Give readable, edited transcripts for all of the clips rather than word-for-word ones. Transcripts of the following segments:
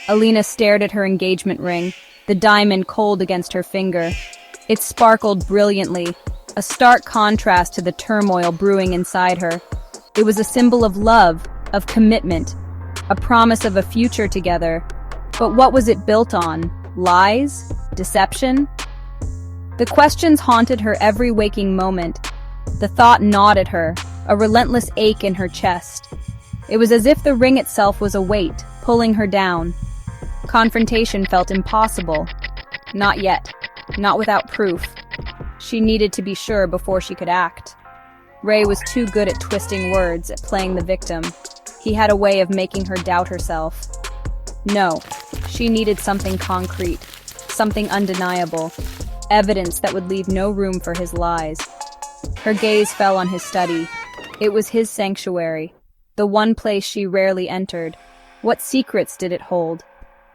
Alina stared at her engagement ring, the diamond cold against her finger. It sparkled brilliantly, a stark contrast to the turmoil brewing inside her. It was a symbol of love, of commitment, a promise of a future together. But what was it built on? Lies? Deception? The questions haunted her every waking moment. The thought gnawed at her, a relentless ache in her chest. It was as if the ring itself was a weight, pulling her down. Confrontation felt impossible. Not yet. Not without proof. She needed to be sure before she could act. Ray was too good at twisting words, at playing the victim. He had a way of making her doubt herself. No, she needed something concrete, something undeniable, evidence that would leave no room for his lies. Her gaze fell on his study. It was his sanctuary, the one place she rarely entered. What secrets did it hold?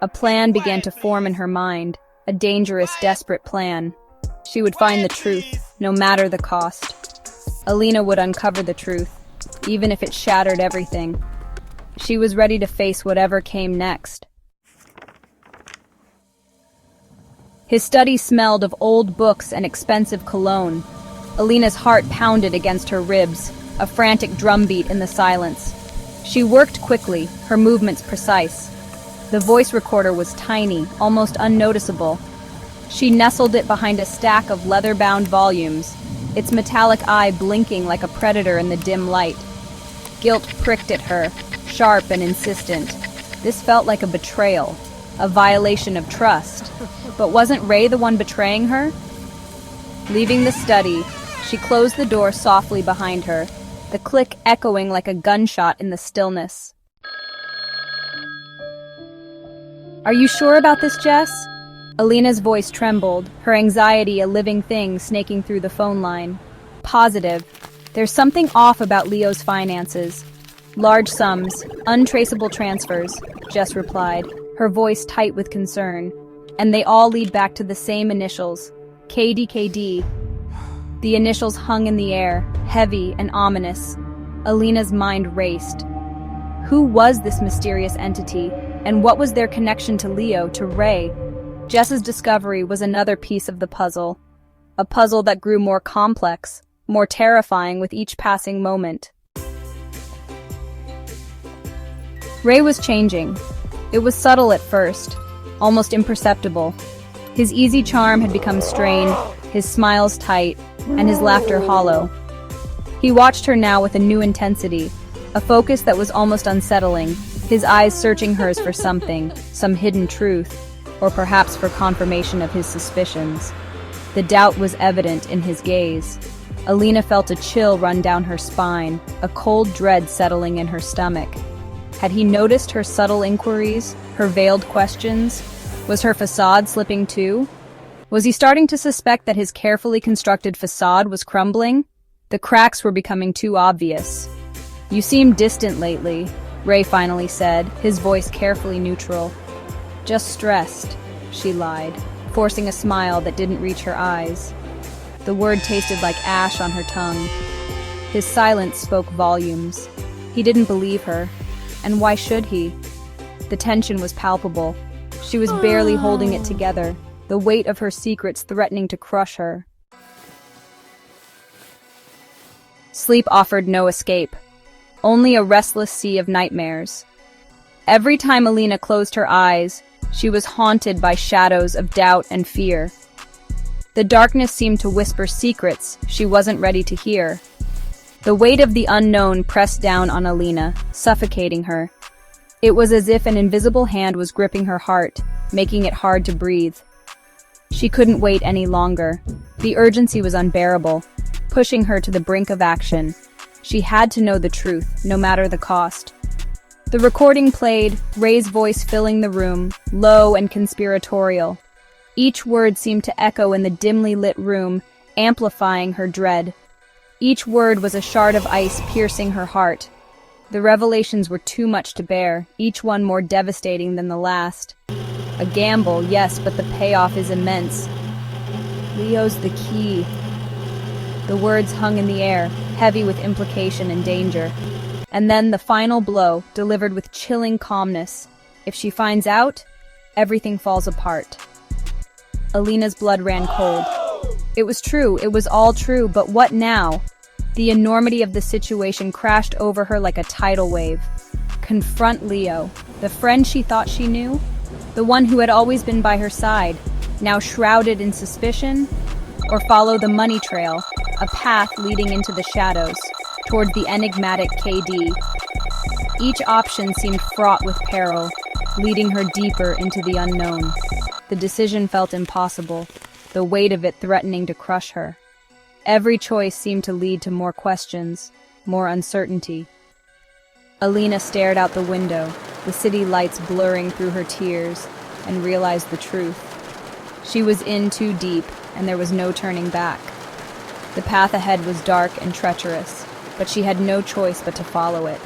A plan began to form in her mind, a dangerous, desperate plan. She would find the truth, no matter the cost. Alina would uncover the truth, even if it shattered everything. She was ready to face whatever came next. His study smelled of old books and expensive cologne. Alina's heart pounded against her ribs, a frantic drumbeat in the silence. She worked quickly, her movements precise. The voice recorder was tiny, almost unnoticeable. She nestled it behind a stack of leather-bound volumes, its metallic eye blinking like a predator in the dim light. Guilt pricked at her, sharp and insistent. This felt like a betrayal, a violation of trust. But wasn't Ray the one betraying her? Leaving the study, she closed the door softly behind her, the click echoing like a gunshot in the stillness. "Are you sure about this, Jess?" Alina's voice trembled, her anxiety a living thing snaking through the phone line. "Positive. There's something off about Leo's finances. Large sums, untraceable transfers," Jess replied, her voice tight with concern. "And they all lead back to the same initials, KDKD." The initials hung in the air, heavy and ominous. Alina's mind raced. Who was this mysterious entity, and what was their connection to Leo, to Ray? Jess's discovery was another piece of the puzzle, a puzzle that grew more complex, more terrifying with each passing moment. Ray was changing. It was subtle at first, almost imperceptible. His easy charm had become strained, his smiles tight, and his laughter hollow. He watched her now with a new intensity, a focus that was almost unsettling, his eyes searching hers for something, some hidden truth, or perhaps for confirmation of his suspicions. The doubt was evident in his gaze. Alina felt a chill run down her spine, a cold dread settling in her stomach. Had he noticed her subtle inquiries, her veiled questions? Was her facade slipping too? Was he starting to suspect that his carefully constructed facade was crumbling? The cracks were becoming too obvious. "You seem distant lately," Ray finally said, his voice carefully neutral. "Just stressed," she lied, forcing a smile that didn't reach her eyes. The word tasted like ash on her tongue. His silence spoke volumes. He didn't believe her. And why should he? The tension was palpable. She was barely holding it together, the weight of her secrets threatening to crush her. Sleep offered no escape, only a restless sea of nightmares. Every time Alina closed her eyes, she was haunted by shadows of doubt and fear. The darkness seemed to whisper secrets she wasn't ready to hear. The weight of the unknown pressed down on Alina, suffocating her. It was as if an invisible hand was gripping her heart, making it hard to breathe. She couldn't wait any longer. The urgency was unbearable, pushing her to the brink of action. She had to know the truth, no matter the cost. The recording played, Ray's voice filling the room, low and conspiratorial. Each word seemed to echo in the dimly lit room, amplifying her dread. Each word was a shard of ice piercing her heart. The revelations were too much to bear, each one more devastating than the last. A gamble, yes, but the payoff is immense. Leo's the key. The words hung in the air, heavy with implication and danger. And then the final blow, delivered with chilling calmness. If she finds out, everything falls apart. Alina's blood ran cold. It was true, it was all true, but what now? The enormity of the situation crashed over her like a tidal wave. Confront Leo, the friend she thought she knew, the one who had always been by her side, now shrouded in suspicion? Or follow the money trail, a path leading into the shadows, toward the enigmatic KD. Each option seemed fraught with peril, leading her deeper into the unknown. The decision felt impossible, the weight of it threatening to crush her. Every choice seemed to lead to more questions, more uncertainty. Alina stared out the window, the city lights blurring through her tears, and realized the truth. She was in too deep, and there was no turning back. The path ahead was dark and treacherous, but she had no choice but to follow it.